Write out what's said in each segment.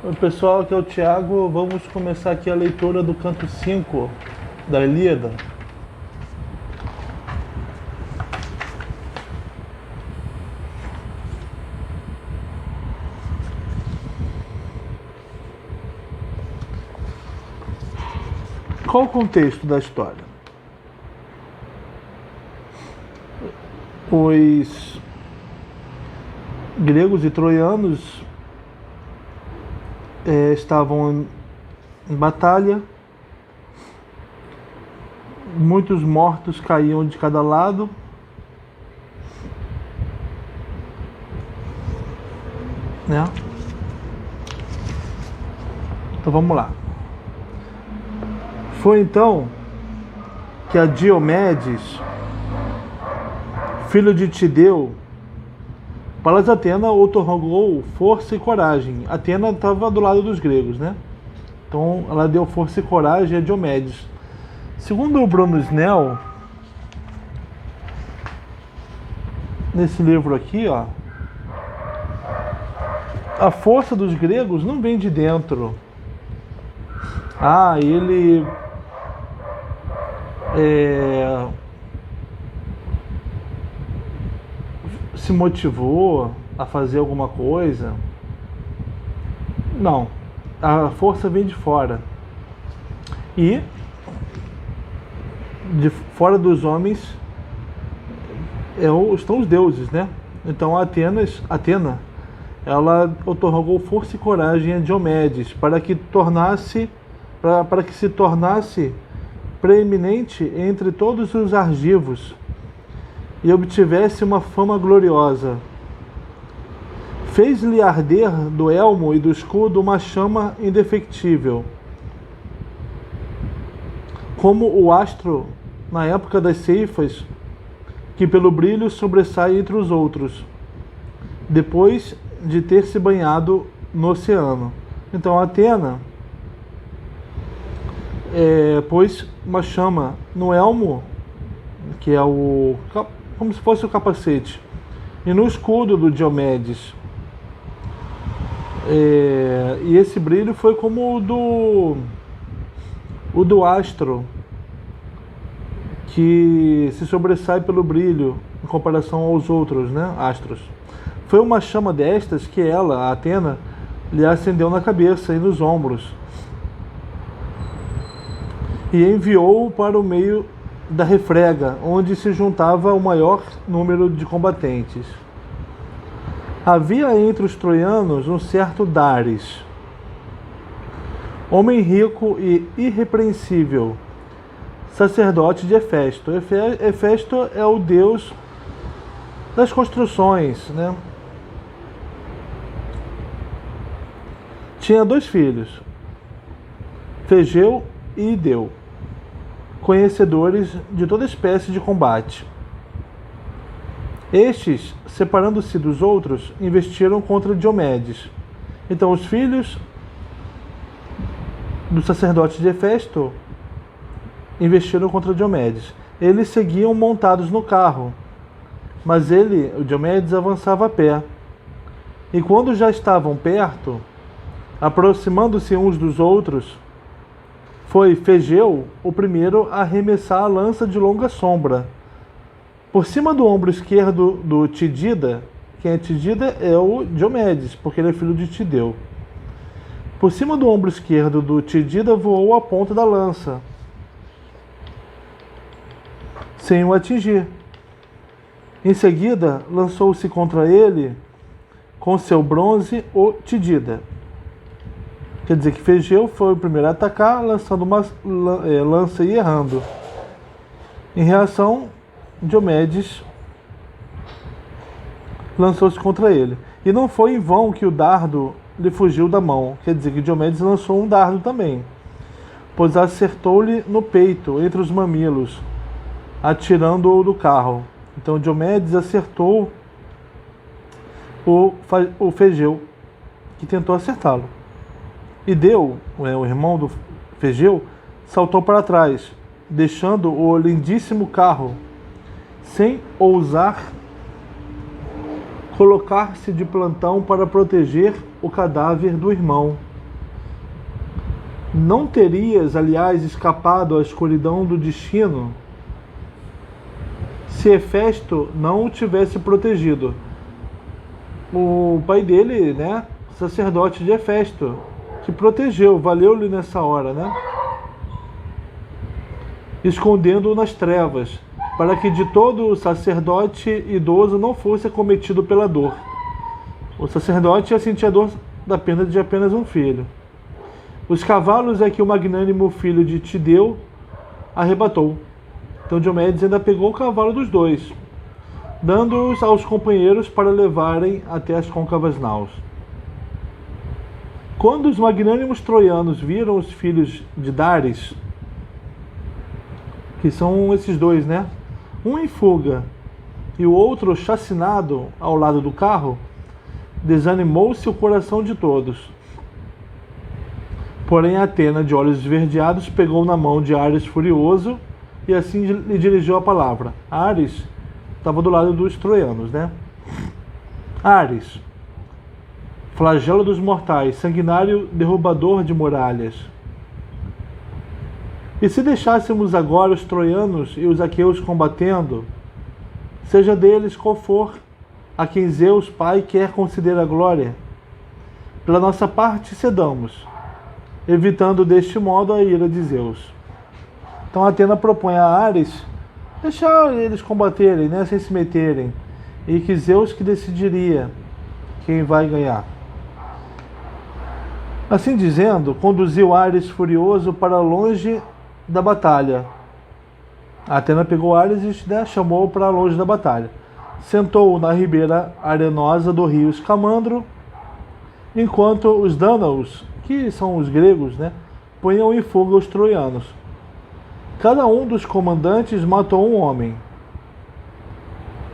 Oi, pessoal, aqui é o Thiago. Vamos começar aqui a leitura do canto 5 da Ilíada. Qual o contexto da história? Os gregos e troianos estavam em batalha, muitos mortos caíam de cada lado, né? Então vamos lá. Foi então que a Diomedes, filho de Tideu, Palas Atena outorgou força e coragem. Atena estava do lado dos gregos, né? Então ela deu força e coragem a Diomedes. Segundo o Bruno Snell, nesse livro aqui, ó, a força dos gregos não vem de dentro. Ele se motivou a fazer alguma coisa. Não, a força vem de fora. E de fora dos homens estão os deuses, né? Então Atena, ela otorgou força e coragem a Diomedes para que se tornasse preeminente entre todos os argivos e obtivesse uma fama gloriosa. Fez-lhe arder do elmo e do escudo uma chama indefectível, como o astro na época das ceifas, que pelo brilho sobressai entre os outros, depois de ter se banhado no oceano. Então Atena pôs uma chama no elmo, que é como se fosse o capacete, e no escudo do Diomedes. E esse brilho foi como o do astro, que se sobressai pelo brilho em comparação aos outros, né, astros. Foi uma chama destas que ela, a Atena, lhe acendeu na cabeça e nos ombros, e enviou-o para o meio da refrega, onde se juntava o maior número de combatentes. Havia entre os troianos um certo Dares, homem rico e irrepreensível, sacerdote de Hefesto. Hefesto é o deus das construções, né? Tinha 2 filhos, Fegeu e Ideu, conhecedores de toda espécie de combate. Estes, separando-se dos outros, investiram contra Diomedes. Então os filhos do sacerdote de Hefesto investiram contra Diomedes. Eles seguiam montados no carro, mas o Diomedes, avançava a pé. E quando já estavam perto, aproximando-se uns dos outros, foi Fegeu o primeiro a arremessar a lança de longa sombra por cima do ombro esquerdo do Tidida. Quem é Tidida é o Diomedes, porque ele é filho de Tideu. Por cima do ombro esquerdo do Tidida voou a ponta da lança, sem o atingir. Em seguida, lançou-se contra ele com seu bronze o Tidida. Quer dizer que Fegeu foi o primeiro a atacar, lançando uma lança e errando. Em reação, Diomedes lançou-se contra ele. E não foi em vão que o dardo lhe fugiu da mão. Quer dizer que Diomedes lançou um dardo também, pois acertou-lhe no peito, entre os mamilos, atirando-o do carro. Então Diomedes acertou o Fegeu, que tentou acertá-lo. Ideu, o irmão do Fegeu, saltou para trás, deixando o lindíssimo carro, sem ousar colocar-se de plantão para proteger o cadáver do irmão. Não terias, aliás, escapado à escuridão do destino se Hefesto não o tivesse protegido. O pai dele, né, sacerdote de Hefesto, que protegeu, valeu-lhe nessa hora, né? Escondendo-o nas trevas, para que de todo o sacerdote idoso não fosse acometido pela dor. O sacerdote ia sentir a dor da perda de apenas um filho. Os cavalos é que o magnânimo filho de Tideu arrebatou. Então Diomedes ainda pegou o cavalo dos dois, dando-os aos companheiros para levarem até as côncavas naus. Quando os magnânimos troianos viram os filhos de Dares, que são esses dois, né? Um em fuga e o outro chacinado ao lado do carro, desanimou-se o coração de todos. Porém, Atena, de olhos esverdeados, pegou na mão de Ares furioso e assim lhe dirigiu a palavra. Ares estava do lado dos troianos, né? Ares, flagelo dos mortais, sanguinário derrubador de muralhas. E se deixássemos agora os troianos e os aqueus combatendo, seja deles qual for, a quem Zeus, Pai, quer conceder a glória, pela nossa parte cedamos, evitando deste modo a ira de Zeus. Então Atena propõe a Ares deixar eles combaterem, né, sem se meterem, e que Zeus que decidiria quem vai ganhar. Assim dizendo, conduziu Ares furioso para longe da batalha. A Atena pegou Ares e, né, chamou para longe da batalha. Sentou-o na ribeira arenosa do rio Escamandro, enquanto os Dânaos, que são os gregos, né, punham em fuga os troianos. Cada um dos comandantes matou um homem.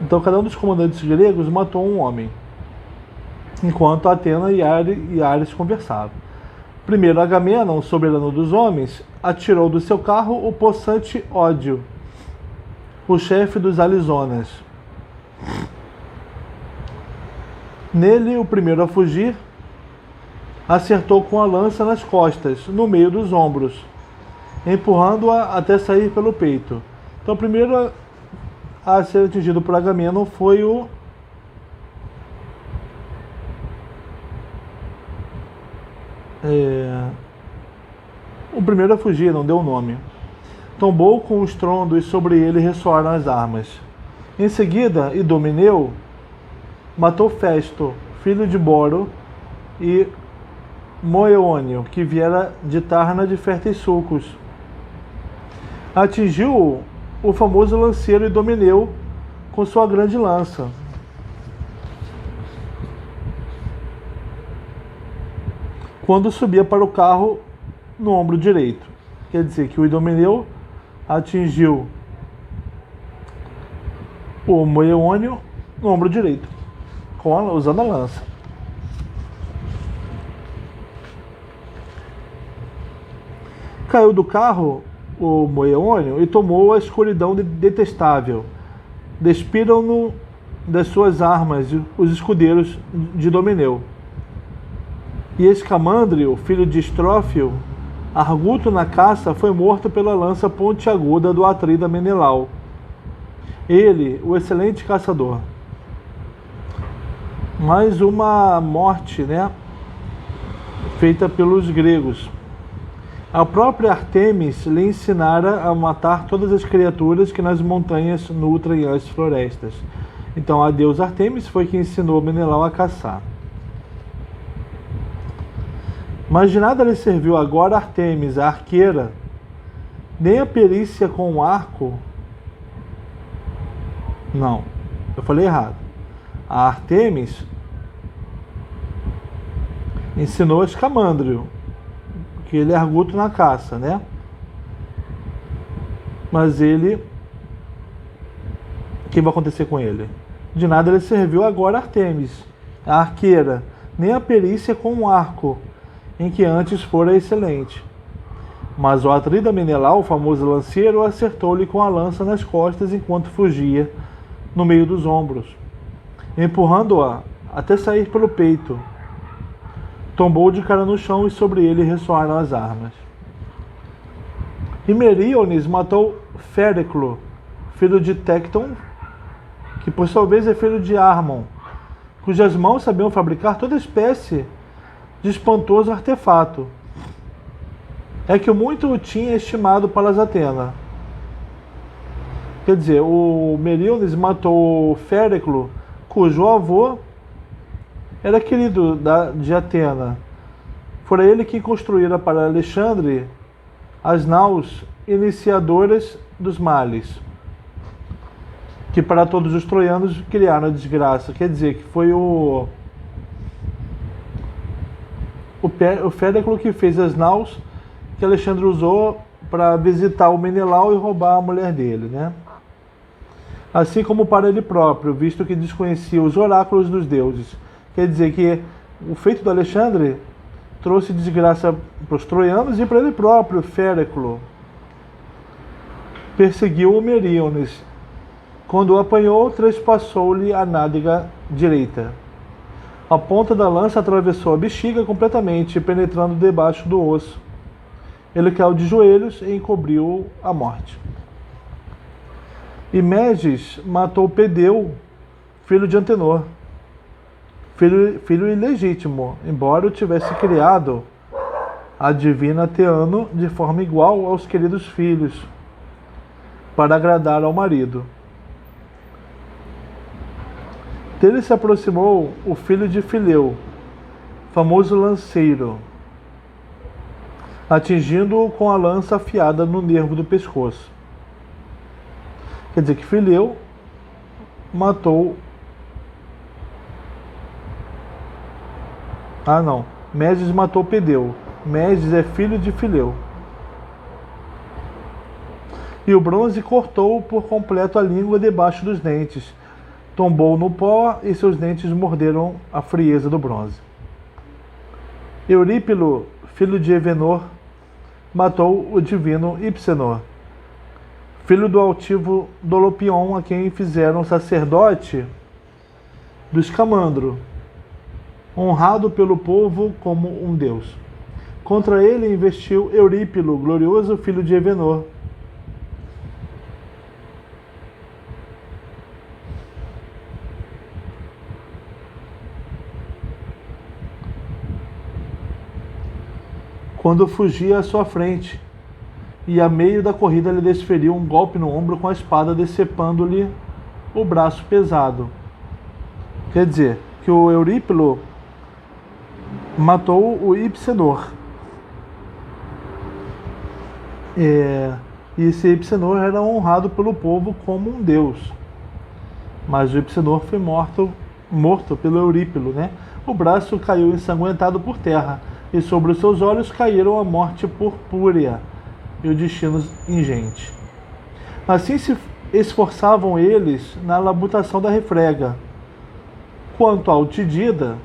Então cada um dos comandantes gregos matou um homem, enquanto Atena e Ares conversavam. Primeiro Agamenon, soberano dos homens, atirou do seu carro o possante Ódio, o chefe dos Alizonas. Nele, o primeiro a fugir, acertou com a lança nas costas, no meio dos ombros, empurrando-a até sair pelo peito. Então, o primeiro a ser atingido por Agamenon foi o primeiro a fugir, não deu o nome. Tombou com o estrondo e sobre ele ressoaram as armas. Em seguida, Idomeneu matou Festo, filho de Boro, e Moeônio, que viera de Tarna de férteis sulcos. Atingiu o famoso lanceiro Idomeneu com sua grande lança. Quando subia para o carro no ombro direito. Quer dizer que o Idomeneu atingiu o Moeônio no ombro direito, usando a lança. Caiu do carro o Moeônio e tomou a escuridão detestável. Despiram-no das suas armas os escudeiros de Idomeneu. E Escamandrio, filho de Estrófilo, arguto na caça, foi morto pela lança pontiaguda do atrida Menelau. Ele, o excelente caçador. Mais uma morte, né, feita pelos gregos. A própria Artemis lhe ensinara a matar todas as criaturas que nas montanhas nutrem as florestas. Então a deusa Artemis foi quem ensinou Menelau a caçar. Mas de nada lhe serviu agora Artemis, a arqueira, nem a perícia com o arco. Não, eu falei errado. A Artemis ensinou a Escamandrio, que ele é arguto na caça, né? Mas ele... o que vai acontecer com ele? De nada lhe serviu agora Artemis, a arqueira, nem a perícia com o arco, em que antes fora excelente. Mas o atrida Menelau, o famoso lanceiro, acertou-lhe com a lança nas costas enquanto fugia, no meio dos ombros, empurrando-a até sair pelo peito. Tombou de cara no chão e sobre ele ressoaram as armas. E Meríones matou Féreclo, filho de Tecton, que por sua vez é filho de Harmon, cujas mãos sabiam fabricar toda espécie de espantoso artefato. É que muito o tinha estimado Palas Atena. Quer dizer, o Meríones matou Féreclo, cujo avô era querido de Atena. Fora ele que construíra para Alexandre as naus iniciadoras dos males, que para todos os troianos criaram a desgraça. Quer dizer, que foi o Féreclo que fez as naus que Alexandre usou para visitar o Menelau e roubar a mulher dele, né? Assim como para ele próprio, visto que desconhecia os oráculos dos deuses. Quer dizer que o feito do Alexandre trouxe desgraça para os troianos e para ele próprio. Féreclo perseguiu o Meríones. Quando o apanhou, trespassou-lhe a nádega direita. A ponta da lança atravessou a bexiga completamente, penetrando debaixo do osso. Ele caiu de joelhos e encobriu a morte. E Meges matou Pedeu, filho de Antenor, filho ilegítimo, embora o tivesse criado a divina Teano de forma igual aos queridos filhos, para agradar ao marido. Dele se aproximou o filho de Fileu, famoso lanceiro, atingindo-o com a lança afiada no nervo do pescoço. Quer dizer que Fileu matou... Meges matou Pedeu. Meges é filho de Fileu. E o bronze cortou por completo a língua debaixo dos dentes. Tombou no pó e seus dentes morderam a frieza do bronze. Eurípilo, filho de Evenor, matou o divino Hypsenor, filho do altivo Dolopion, a quem fizeram sacerdote do Escamandro, honrado pelo povo como um deus. Contra ele investiu Eurípilo, glorioso filho de Evenor. Quando fugia à sua frente, e a meio da corrida lhe desferiu um golpe no ombro com a espada, decepando-lhe o braço pesado. Quer dizer, que o Eurípilo matou o Hypsenor. E esse Hypsenor era honrado pelo povo como um deus. Mas o Hypsenor foi morto pelo Eurípilo, né? O braço caiu ensanguentado por terra, e sobre os seus olhos caíram a morte purpúrea e o destino ingente. Assim se esforçavam eles na labutação da refrega. Quanto ao Tidida,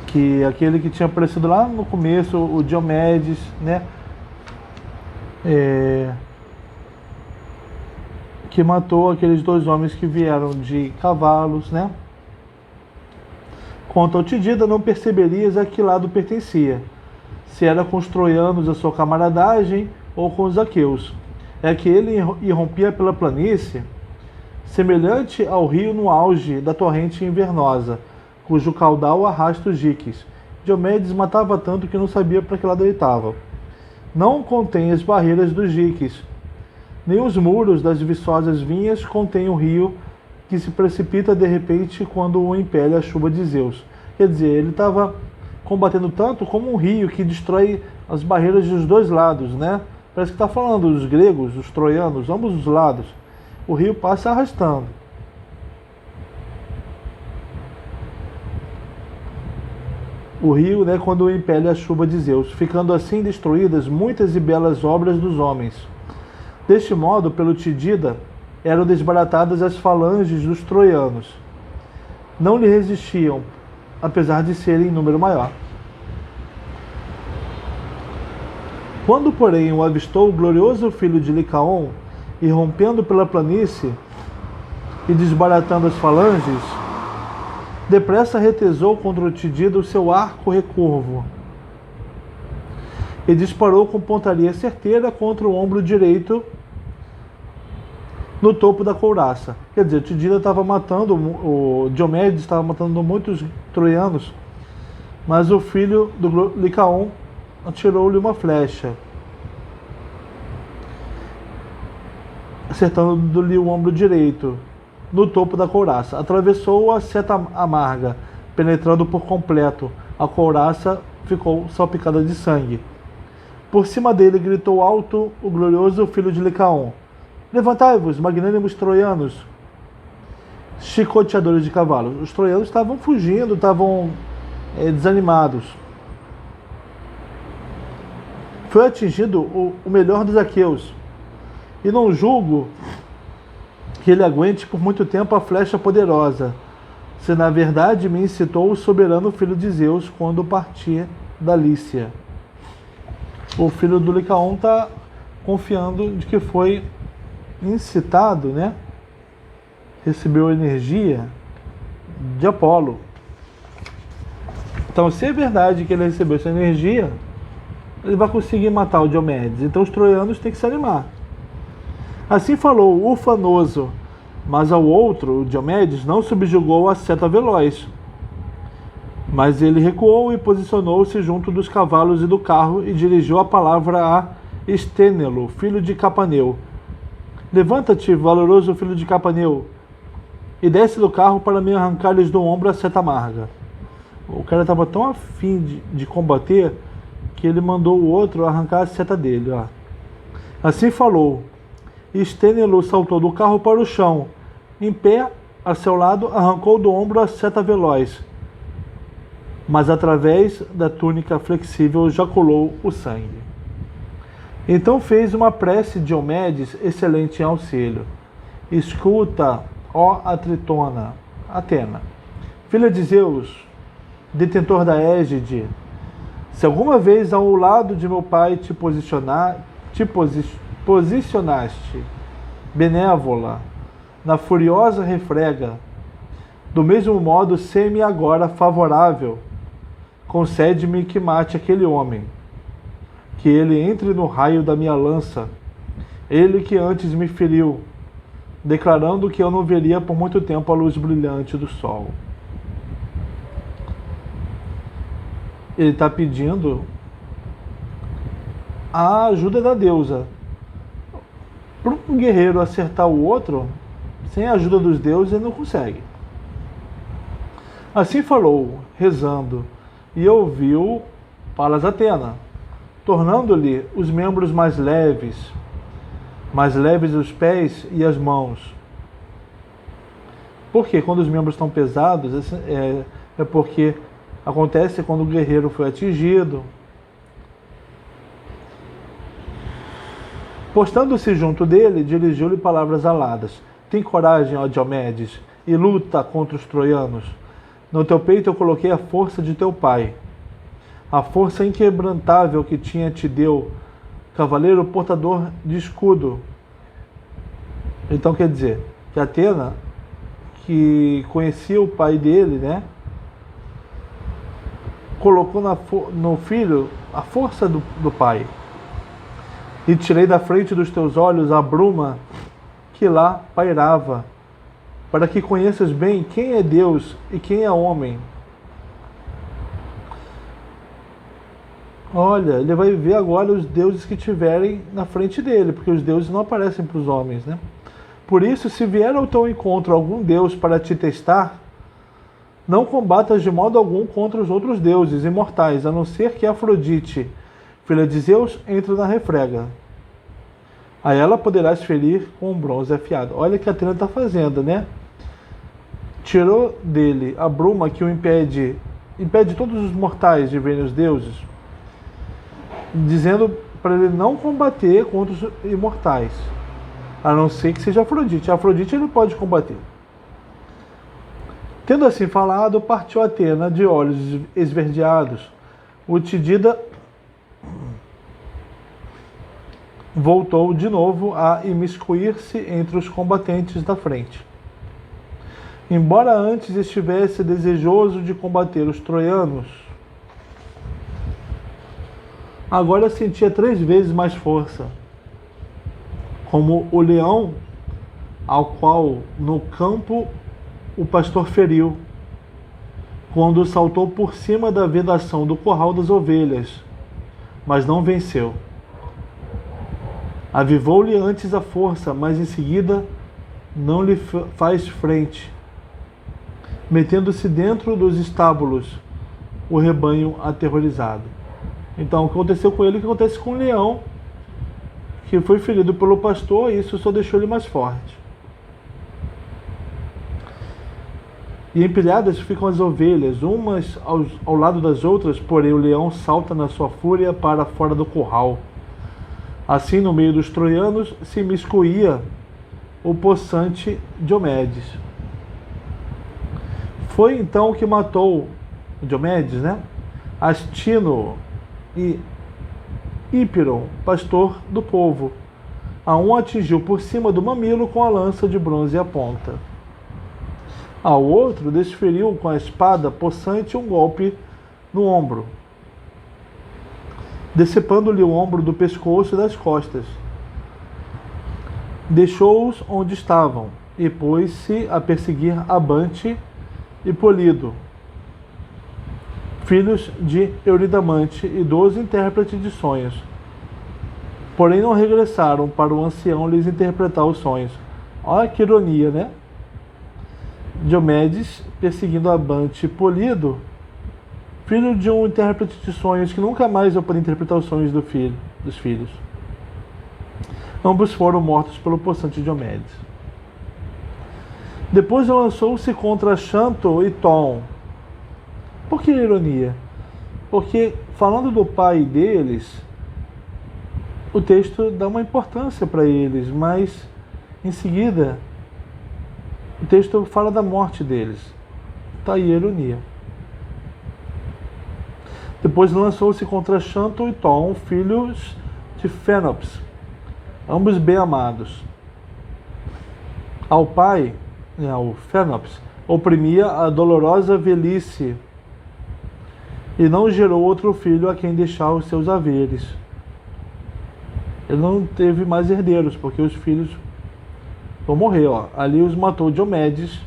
que aquele que tinha aparecido lá no começo, o Diomedes, né? Que matou aqueles dois homens que vieram de cavalos, né? Quanto ao Tidida, não perceberias a que lado pertencia, se era com os troianos a sua camaradagem ou com os aqueus. É que ele irrompia pela planície, semelhante ao rio no auge da torrente invernosa, cujo caudal arrasta os diques. Diomedes matava tanto que não sabia para que lado ele estava. Não contém as barreiras dos diques, nem os muros das viçosas vinhas contém o rio que se precipita de repente quando o impele a chuva de Zeus. Quer dizer, ele estava combatendo tanto como um rio que destrói as barreiras dos dois lados, né? Parece que está falando dos gregos, dos troianos, ambos os lados. O rio passa arrastando. O rio, né, quando impele a chuva de Zeus, ficando assim destruídas muitas e belas obras dos homens. Deste modo, pelo Tidida, eram desbaratadas as falanges dos troianos. Não lhe resistiam, apesar de serem em número maior. Quando, porém, o avistou o glorioso filho de Licaon, irrompendo pela planície e desbaratando as falanges, depressa retesou contra o Tidida o seu arco recurvo e disparou com pontaria certeira contra o ombro direito no topo da couraça. Quer dizer, Tidida estava matando, o Diomedes estava matando muitos troianos, mas o filho do Licaon atirou-lhe uma flecha, acertando-lhe o ombro direito no topo da couraça. Atravessou a seta amarga, penetrando por completo. A couraça ficou salpicada de sangue. Por cima dele gritou alto o glorioso filho de Licaon: levantai-vos, magnânimos troianos, chicoteadores de cavalos. Os troianos estavam fugindo, estavam desanimados. Foi atingido o melhor dos aqueus, e não julgo que ele aguente por muito tempo a flecha poderosa, se na verdade me incitou o soberano filho de Zeus quando parti da Lícia. O filho do Licaon está confiando de que foi incitado, né? Recebeu energia de Apolo. Então, se é verdade que ele recebeu essa energia, ele vai conseguir matar o Diomedes. Então os troianos têm que se animar. Assim falou o ufanoso, mas ao outro, o Diomedes, não subjugou a seta veloz. Mas ele recuou e posicionou-se junto dos cavalos e do carro e dirigiu a palavra a Estênelo, filho de Capaneu. Levanta-te, valoroso filho de Capaneu, e desce do carro para me arrancar-lhes do ombro a seta amarga. O cara estava tão afim de combater que ele mandou o outro arrancar a seta dele. Ó. Assim falou. Estênelo saltou do carro para o chão. Em pé, a seu lado, arrancou do ombro a seta veloz, mas através da túnica flexível jaculou o sangue. Então fez uma prece Diomedes, excelente em auxílio. Escuta, ó Atritona, Atena, filha de Zeus, detentor da égide, se alguma vez ao lado de meu pai te posicionaste, benévola, na furiosa refrega, do mesmo modo, sê-me agora favorável, concede-me que mate aquele homem, que ele entre no raio da minha lança, ele que antes me feriu, declarando que eu não veria por muito tempo a luz brilhante do sol. Ele está pedindo a ajuda da deusa. Para um guerreiro acertar o outro, sem a ajuda dos deuses, ele não consegue. Assim falou, rezando, e ouviu Palas Atena, tornando-lhe os membros mais leves os pés e as mãos. Porque quando os membros estão pesados, é porque acontece quando o guerreiro foi atingido. Postando-se junto dele, dirigiu-lhe palavras aladas. Tem coragem, ó Diomedes, e luta contra os troianos. No teu peito eu coloquei a força de teu pai, a força inquebrantável que te deu, cavaleiro portador de escudo. Então quer dizer, que Atena, que conhecia o pai dele, né, colocou no filho a força do pai. E tirei da frente dos teus olhos a bruma que lá pairava, para que conheças bem quem é Deus e quem é homem. Olha, ele vai ver agora os deuses que tiverem na frente dele, porque os deuses não aparecem para os homens, né? Por isso, se vier ao teu encontro algum deus para te testar, não combatas de modo algum contra os outros deuses imortais, a não ser que Afrodite, filha de Zeus, entre na refrega. A ela poderás ferir com um bronze afiado. Olha o que a Atena está fazendo, né? Tirou dele a bruma que o impede todos os mortais de verem os deuses, dizendo para ele não combater contra os imortais, a não ser que seja Afrodite. Afrodite ele pode combater. Tendo assim falado, partiu Atena de olhos esverdeados. O Tidida voltou de novo a imiscuir-se entre os combatentes da frente. Embora antes estivesse desejoso de combater os troianos, agora sentia 3 vezes mais força, como o leão ao qual no campo o pastor feriu, quando saltou por cima da vedação do curral das ovelhas, mas não venceu. Avivou-lhe antes a força, mas em seguida não lhe faz frente, metendo-se dentro dos estábulos, o rebanho aterrorizado. Então, o que aconteceu com ele, o que acontece com o leão, que foi ferido pelo pastor, e isso só deixou ele mais forte. E empilhadas ficam as ovelhas, umas ao lado das outras, porém o leão salta na sua fúria para fora do curral. Assim, no meio dos troianos, se imiscuía o possante Diomedes. Foi então que matou Diomedes, Astino e Hípiron, pastor do povo. A um atingiu por cima do mamilo com a lança de bronze à ponta. Ao outro desferiu com a espada possante um golpe no ombro, decepando-lhe o ombro do pescoço e das costas. Deixou-os onde estavam e pôs-se a perseguir Abante e Polido, filhos de Euridamante e 12 intérpretes de sonhos. Porém não regressaram para o ancião lhes interpretar os sonhos. Olha que ironia, Diomedes perseguindo Abante e Polido, filho de um intérprete de sonhos que nunca mais vai poder interpretar os sonhos dos filhos. Ambos foram mortos pelo possante Diomedes. Depois lançou-se contra Xanto e Tom. Por que ironia? Porque, falando do pai deles, o texto dá uma importância para eles, mas em seguida o texto fala da morte deles. Está aí a ironia. Depois lançou-se contra Xanto e Tom, filhos de Fênops, ambos bem amados. Ao pai, o Fênops, oprimia a dolorosa velhice e não gerou outro filho a quem deixar os seus haveres. Ele não teve mais herdeiros, porque os filhos vão morrer. Ali os matou Diomedes,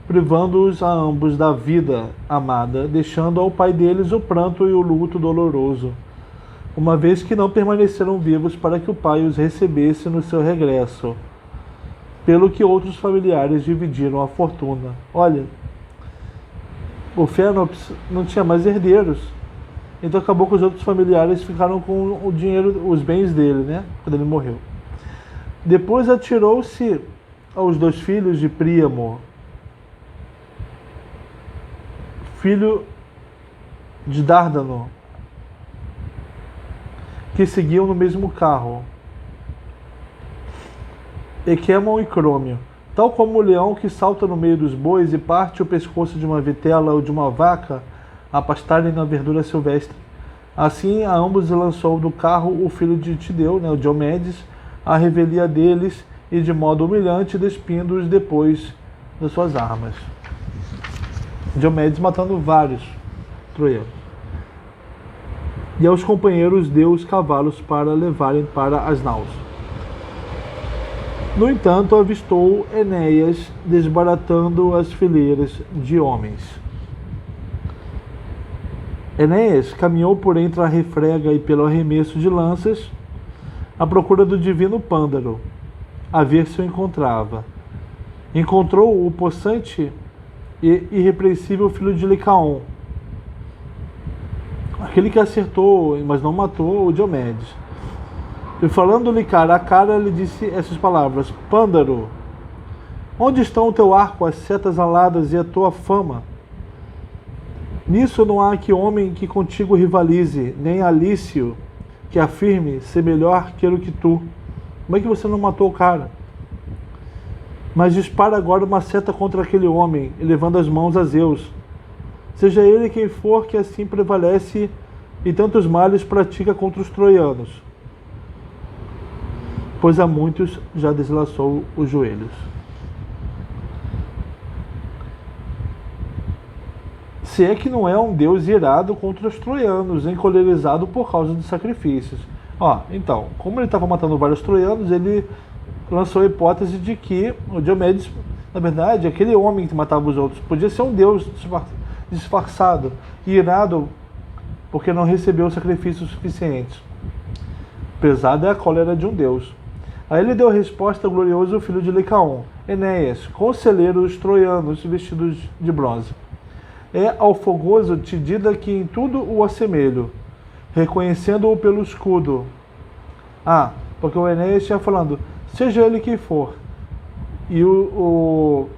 privando-os a ambos da vida amada, deixando ao pai deles o pranto e o luto doloroso, uma vez que não permaneceram vivos para que o pai os recebesse no seu regresso, pelo que outros familiares dividiram a fortuna. Olha, o Fênops não tinha mais herdeiros, então acabou que os outros familiares ficaram com o dinheiro, os bens dele, quando ele morreu. Depois atirou-se aos 2 filhos de Príamo, filho de Dárdano, que seguiam no mesmo carro, Equemon e Crômio. Tal como o leão que salta no meio dos bois e parte o pescoço de uma vitela ou de uma vaca a pastarem na verdura silvestre, assim a ambos lançou do carro o filho de Tideu, o Diomedes, a revelia deles e de modo humilhante despindo-os depois das suas armas. Diomedes matando vários troianos. E aos companheiros deu os cavalos para levarem para as naus. No entanto, avistou Enéas desbaratando as fileiras de homens. Enéas caminhou por entre a refrega e pelo arremesso de lanças à procura do divino Pândaro, a ver se o encontrava. Encontrou o possante e irrepreensível filho de Licaon, aquele que acertou, mas não matou o Diomedes. E falando-lhe cara a cara, lhe disse essas palavras: Pândaro, onde estão o teu arco, as setas aladas e a tua fama? Nisso não há que homem que contigo rivalize, nem Alício que afirme ser melhor que tu. Como é que você não matou o cara? Mas dispara agora uma seta contra aquele homem, elevando as mãos a Zeus. Seja ele quem for, que assim prevalece e tantos males pratica contra os troianos, pois a muitos já deslaçou os joelhos. Se é que não é um Deus irado contra os troianos, encolerizado por causa dos sacrifícios. Então, como ele estava matando vários troianos, ele lançou a hipótese de que o Diomedes, na verdade, aquele homem que matava os outros, podia ser um Deus disfarçado, irado, porque não recebeu sacrifícios suficientes. Pesada é a cólera de um Deus. Aí ele deu a resposta ao glorioso filho de Licaon, Enéas, conselheiro dos troianos vestidos de bronze. É ao fogoso Tidida que em tudo o assemelho, reconhecendo-o pelo escudo. Porque o Enéas tinha falando, seja ele quem for. E o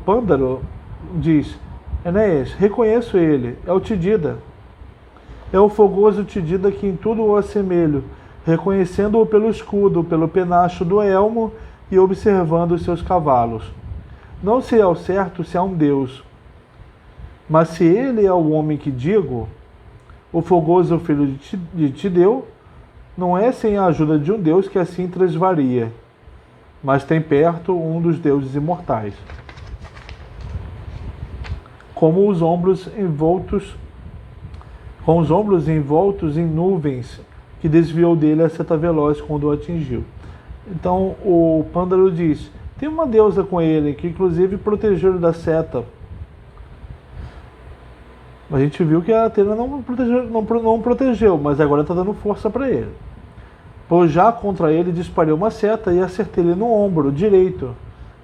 Pândaro diz, Enéas, reconheço ele, é o Tidida. É o fogoso Tidida que em tudo o assemelho, reconhecendo-o pelo escudo, pelo penacho do elmo e observando os seus cavalos. Não sei ao certo se há um Deus, mas se ele é o homem que digo, o fogoso filho de Tideu, não é sem a ajuda de um Deus que assim transvaria, mas tem perto um dos deuses imortais. Com os ombros envoltos em nuvens, que desviou dele a seta veloz quando o atingiu. Então o Pândaro diz, tem uma deusa com ele, que inclusive protegeu ele da seta. A gente viu que a Atena não protegeu, mas agora está dando força para ele. Pois já contra ele disparei uma seta e acertei-lhe no ombro direito,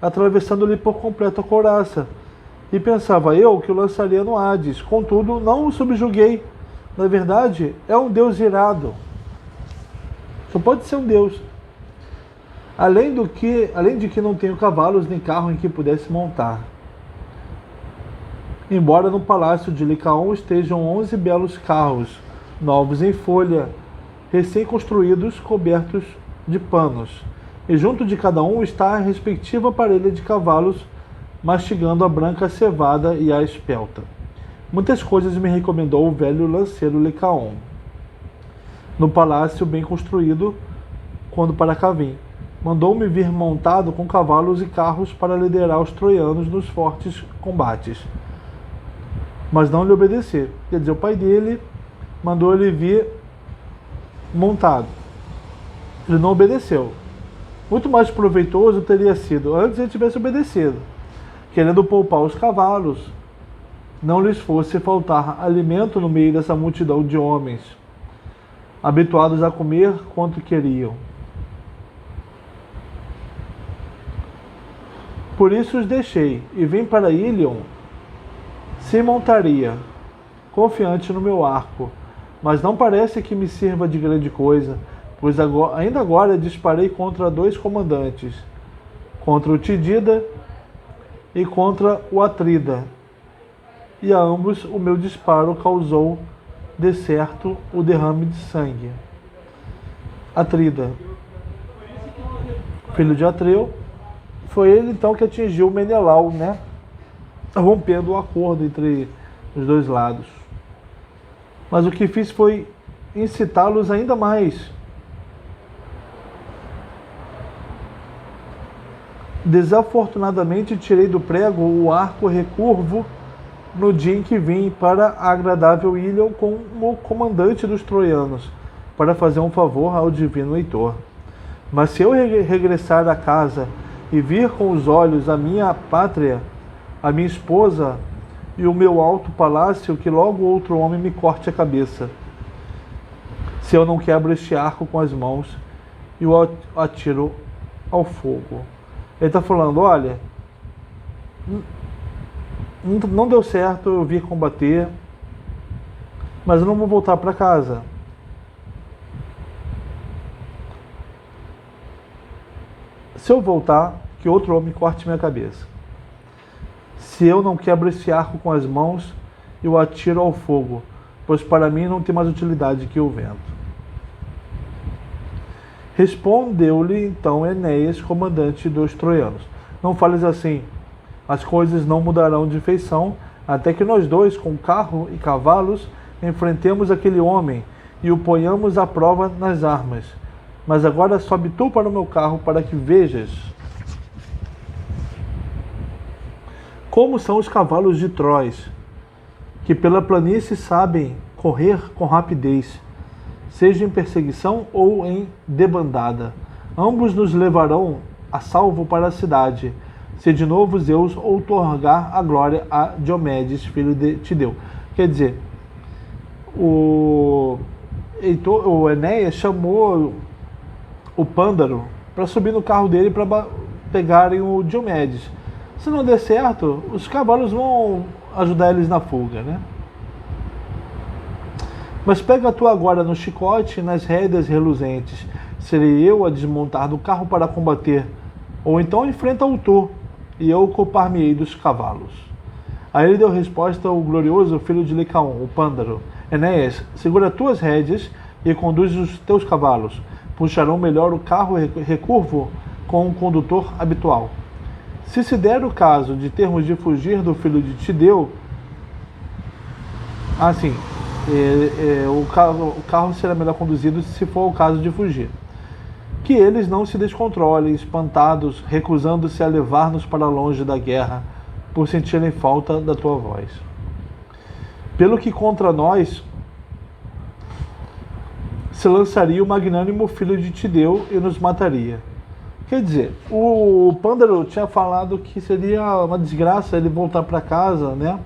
atravessando-lhe por completo a couraça. E pensava eu que o lançaria no Hades, contudo não o subjuguei. Na verdade, é um Deus irado. Só pode ser um Deus. Além de que não tenho cavalos nem carro em que pudesse montar. Embora no palácio de Licaon estejam 11 belos carros, novos em folha, recém-construídos, cobertos de panos. E junto de cada um está a respectiva parelha de cavalos, mastigando a branca cevada e a espelta. Muitas coisas me recomendou o velho lanceiro Licaon. No palácio bem construído, quando para cá vim, mandou-me vir montado com cavalos e carros para liderar os troianos nos fortes combates. Mas não lhe obedecer. Quer dizer, o pai dele mandou ele vir montado. Ele não obedeceu. Muito mais proveitoso teria sido antes ele tivesse obedecido, querendo poupar os cavalos, não lhes fosse faltar alimento no meio dessa multidão de homens, habituados a comer quanto queriam. Por isso os deixei e vim para Ilion. Se montaria, confiante no meu arco, mas não parece que me sirva de grande coisa, pois ainda agora disparei contra 2 comandantes, contra o Tidida e contra o Atrida, e a ambos o meu disparo causou, de certo, o derrame de sangue. Atrida, filho de Atreu, foi ele então que atingiu Menelau, rompendo o acordo entre os dois lados. Mas o que fiz foi incitá-los ainda mais. Desafortunadamente tirei do prego o arco recurvo no dia em que vim para a agradável Ilion com o comandante dos troianos, para fazer um favor ao divino Heitor. Mas se eu regressar a casa e vir com os olhos a minha pátria, a minha esposa e o meu alto palácio, que logo outro homem me corte a cabeça, se eu não quebro este arco com as mãos e o atiro ao fogo. Ele está falando, olha, não deu certo eu vir combater, mas eu não vou voltar para casa. Se eu voltar, que outro homem corte minha cabeça. Se eu não quebro esse arco com as mãos, eu atiro ao fogo, pois para mim não tem mais utilidade que o vento. Respondeu-lhe então Enéas, comandante dos troianos, não fales assim, as coisas não mudarão de feição, até que nós dois, com carro e cavalos, enfrentemos aquele homem e o ponhamos à prova nas armas. Mas agora sobe tu para o meu carro para que vejas como são os cavalos de Troia. que pela planície sabem correr com rapidez, seja em perseguição ou em debandada. Ambos nos levarão a salvo para a cidade, se de novo Zeus outorgar a glória a Diomedes, filho de Tideu. Quer dizer, o Enéas chamou o Pândaro para subir no carro dele para pegarem o Diomedes. Se não der certo, os cavalos vão ajudar eles na fuga, né? Mas pega tu agora no chicote e nas rédeas reluzentes. Serei eu a desmontar do carro para combater. Ou então enfrenta o autor, e eu ocupar-me-ei dos cavalos. Aí ele deu resposta ao glorioso filho de Licaon, o Pândaro. Enéas, segura tuas rédeas e conduz os teus cavalos. Puxarão melhor o carro recurvo com o condutor habitual. Se der o caso de termos de fugir do filho de Tideu, o carro será melhor conduzido se for o caso de fugir. Que eles não se descontrolem, espantados, recusando-se a levar-nos para longe da guerra, por sentirem falta da tua voz. Pelo que contra nós se lançaria o magnânimo filho de Tideu e nos mataria. Quer dizer, o Pândaro tinha falado que seria uma desgraça ele voltar para casa, né?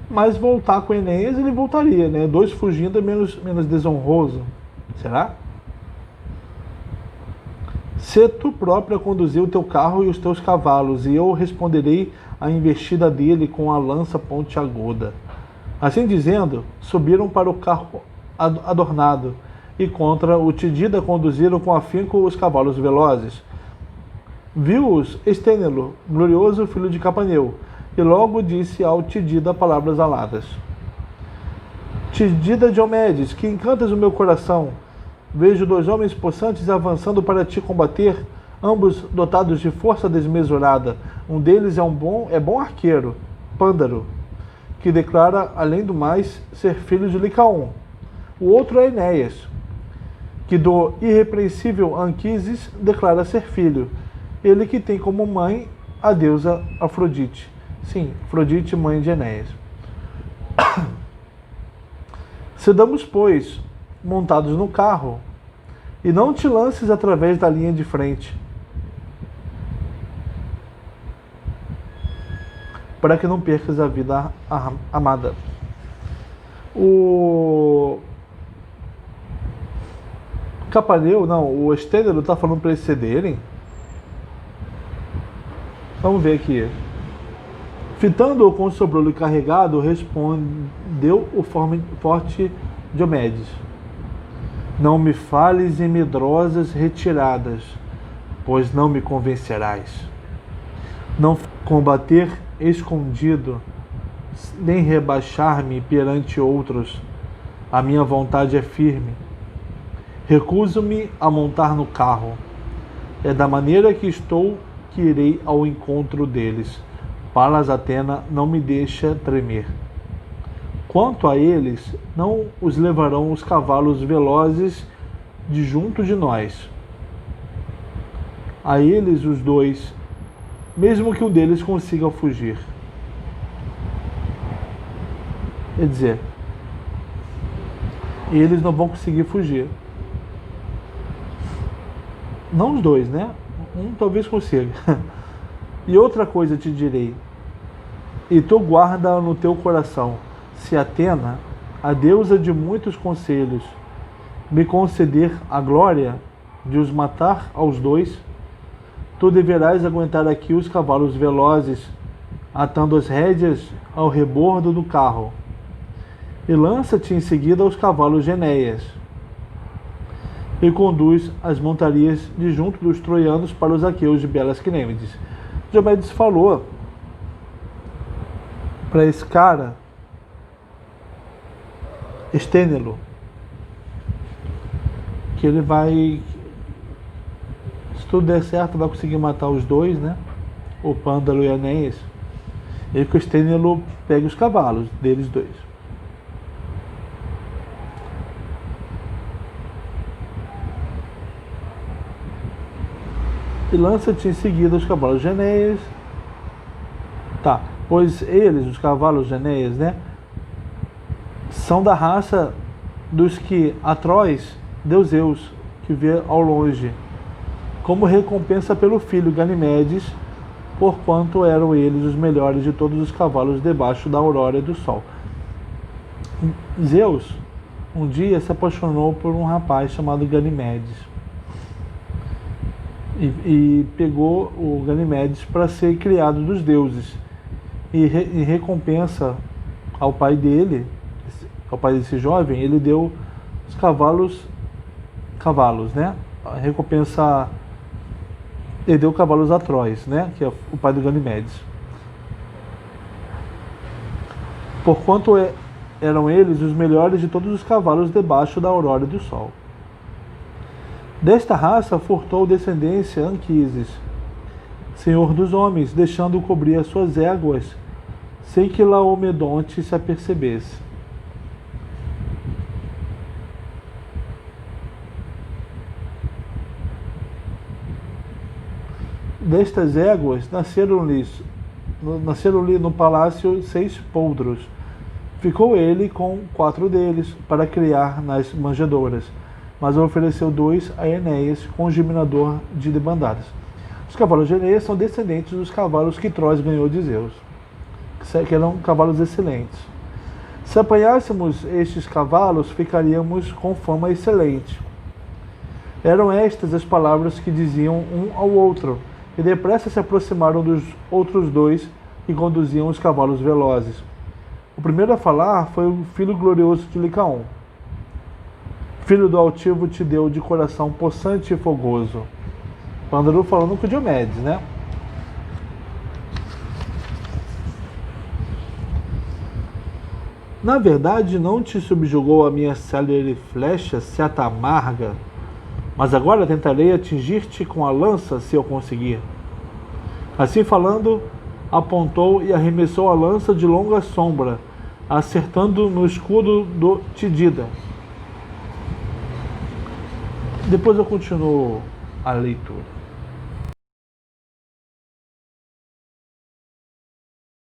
Mas voltar com Enéas ele voltaria, né? Dois fugindo é menos desonroso. Será? Se tu próprio conduzir o teu carro e os teus cavalos, e eu responderei à investida dele com a lança pontiaguda. Assim dizendo, subiram para o carro adornado, e contra o Tidida conduziram com afinco os cavalos velozes. Viu-os Estênelo, glorioso filho de Capaneu, e logo disse ao Tidida palavras aladas. Tidida Diomedes, que encantas o meu coração, vejo dois homens possantes avançando para te combater, ambos dotados de força desmesurada. Um deles é bom arqueiro, Pândaro, que declara, além do mais, ser filho de Licaon. O outro é Enéas, que do irrepreensível Anquises declara ser filho, ele que tem como mãe a deusa Afrodite. Sim, Afrodite, mãe de Enéas. Cedamos, pois, montados no carro, e não te lances através da linha de frente, para que não percas a vida amada. O Estênelo está falando para eles cederem. Vamos ver aqui. Fitando-o com o sobrolho carregado, respondeu o forte Diomedes. Não me fales em medrosas retiradas, pois não me convencerás. Não combater escondido, nem rebaixar-me perante outros. A minha vontade é firme. Recuso-me a montar no carro. É da maneira que estou que irei ao encontro deles. Palas Atena não me deixa tremer. Quanto a eles, não os levarão os cavalos velozes de junto de nós. A eles, os dois, mesmo que um deles consiga fugir. Quer dizer, eles não vão conseguir fugir. Não os dois, né? Um talvez consiga. E outra coisa te direi, e tu guarda no teu coração, se Atena, a deusa de muitos conselhos, me conceder a glória de os matar aos dois, tu deverás aguentar aqui os cavalos velozes, atando as rédeas ao rebordo do carro, e lança-te em seguida aos cavalos de Enéas, e conduz as montarias de junto dos troianos para os aqueus de belas Quinêmides. Diomedes falou para esse cara, Estênelo, que ele vai, se tudo der certo, vai conseguir matar os dois, né? O Pândalo e Enéas. E que o Estênelo pegue os cavalos deles dois. E lança-te em seguida os cavalos de Enéas. Tá, pois eles, os cavalos de Enéas, né, são da raça dos que Atróis deu Zeus, que vê ao longe, como recompensa pelo filho Ganimedes, porquanto eram eles os melhores de todos os cavalos debaixo da aurora do sol. Zeus, um dia, se apaixonou por um rapaz chamado Ganimedes e pegou o Ganimedes para ser criado dos deuses. E em recompensa ao pai dele, ao pai desse jovem, ele deu os cavalos, né? A recompensa, ele deu cavalos a Atróis, né? Que é o pai do Ganimedes. Porquanto eram eles os melhores de todos os cavalos debaixo da aurora do sol. Desta raça furtou descendência Anquises, senhor dos homens, deixando cobrir as suas éguas, sem que Laomedonte se apercebesse. Destas éguas nasceram-lhe no palácio 6 poldros. Ficou ele com 4 deles para criar nas manjedouras, mas ofereceu 2 a Enéas, congeminador de debandadas. Os cavalos de Enéas são descendentes dos cavalos que Tros ganhou de Zeus, que eram cavalos excelentes. Se apanhássemos estes cavalos, ficaríamos com fama excelente. Eram estas as palavras que diziam um ao outro, e depressa se aproximaram dos outros 2 que conduziam os cavalos velozes. O primeiro a falar foi o filho glorioso de Licaon. Filho do altivo Tideu, de coração possante e fogoso. Pândaro falando com Diomedes, né? Na verdade, não te subjugou a minha célere flecha, seta amarga, mas agora tentarei atingir-te com a lança, se eu conseguir. Assim falando, apontou e arremessou a lança de longa sombra, acertando no escudo do Tidida. Depois eu continuo a leitura.